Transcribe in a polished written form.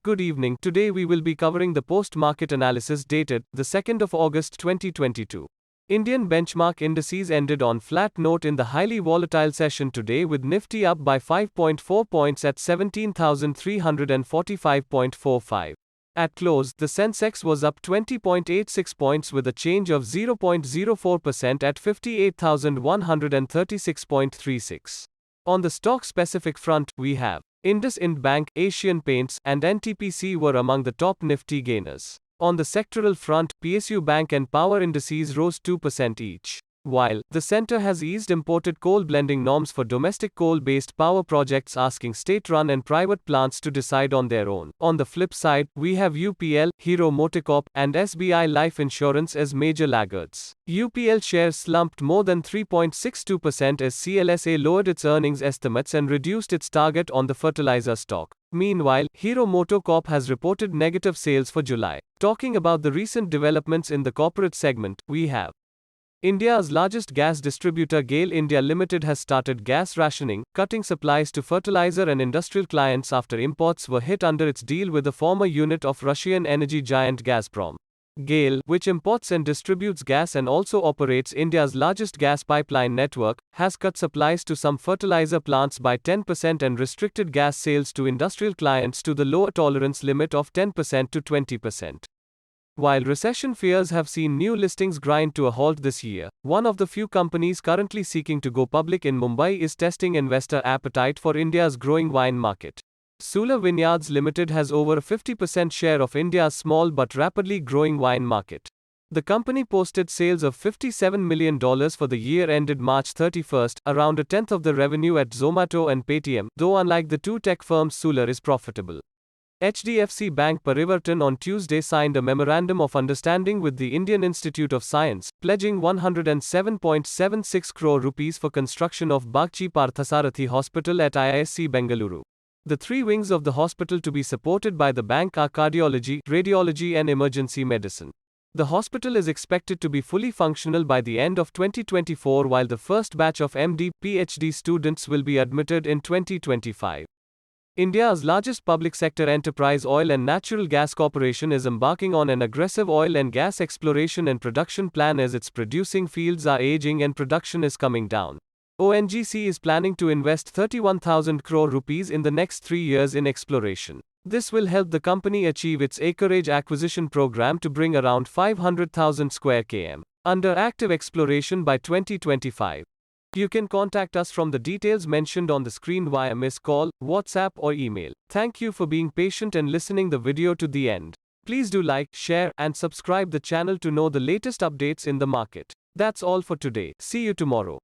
Good evening. Today we will be covering the post-market analysis dated the 2nd of August 2022. Indian benchmark indices ended on flat note in the highly volatile session today, with Nifty up by 5.4 points at 17,345.45. At close, the Sensex was up 20.86 points with a change of 0.04% at 58,136.36. On the stock-specific front, we have IndusInd Bank, Asian Paints, and NTPC were among the top Nifty gainers. On the sectoral front, PSU Bank and power indices rose 2% each. While the center has eased imported coal blending norms for domestic coal-based power projects, asking state-run and private plants to decide on their own. On the flip side, we have UPL, Hero MotoCorp, and SBI Life Insurance as major laggards. UPL shares slumped more than 3.62% as CLSA lowered its earnings estimates and reduced its target on the fertilizer stock. Meanwhile, Hero MotoCorp has reported negative sales for July. Talking about the recent developments in the corporate segment, we have India's largest gas distributor GAIL India Limited has started gas rationing, cutting supplies to fertilizer and industrial clients after imports were hit under its deal with the former unit of Russian energy giant Gazprom. GAIL, which imports and distributes gas and also operates India's largest gas pipeline network, has cut supplies to some fertilizer plants by 10% and restricted gas sales to industrial clients to the lower tolerance limit of 10% to 20%. While recession fears have seen new listings grind to a halt this year, one of the few companies currently seeking to go public in Mumbai is testing investor appetite for India's growing wine market. Sula Vineyards Limited has over a 50% share of India's small but rapidly growing wine market. The company posted sales of $57 million for the year ended March 31, around a tenth of the revenue at Zomato and Paytm, though unlike the two tech firms, Sula is profitable. HDFC Bank Parivartan on Tuesday signed a memorandum of understanding with the Indian Institute of Science, pledging 107.76 crore rupees for construction of Bagchi Parthasarathi Hospital at IISc Bengaluru. The three wings of the hospital to be supported by the bank are cardiology, radiology and emergency medicine. The hospital is expected to be fully functional by the end of 2024, while the first batch of MD, PhD students will be admitted in 2025. India's largest public sector enterprise, Oil and Natural Gas Corporation, is embarking on an aggressive oil and gas exploration and production plan as its producing fields are aging and production is coming down. ONGC is planning to invest 31,000 crore rupees in the next 3 years in exploration. This will help the company achieve its acreage acquisition program to bring around 500,000 square km under active exploration by 2025. You can contact us from the details mentioned on the screen via missed call, WhatsApp or email. Thank you for being patient and listening the video to the end. Please do like, share and subscribe the channel to know the latest updates in the market. That's all for today. See you tomorrow.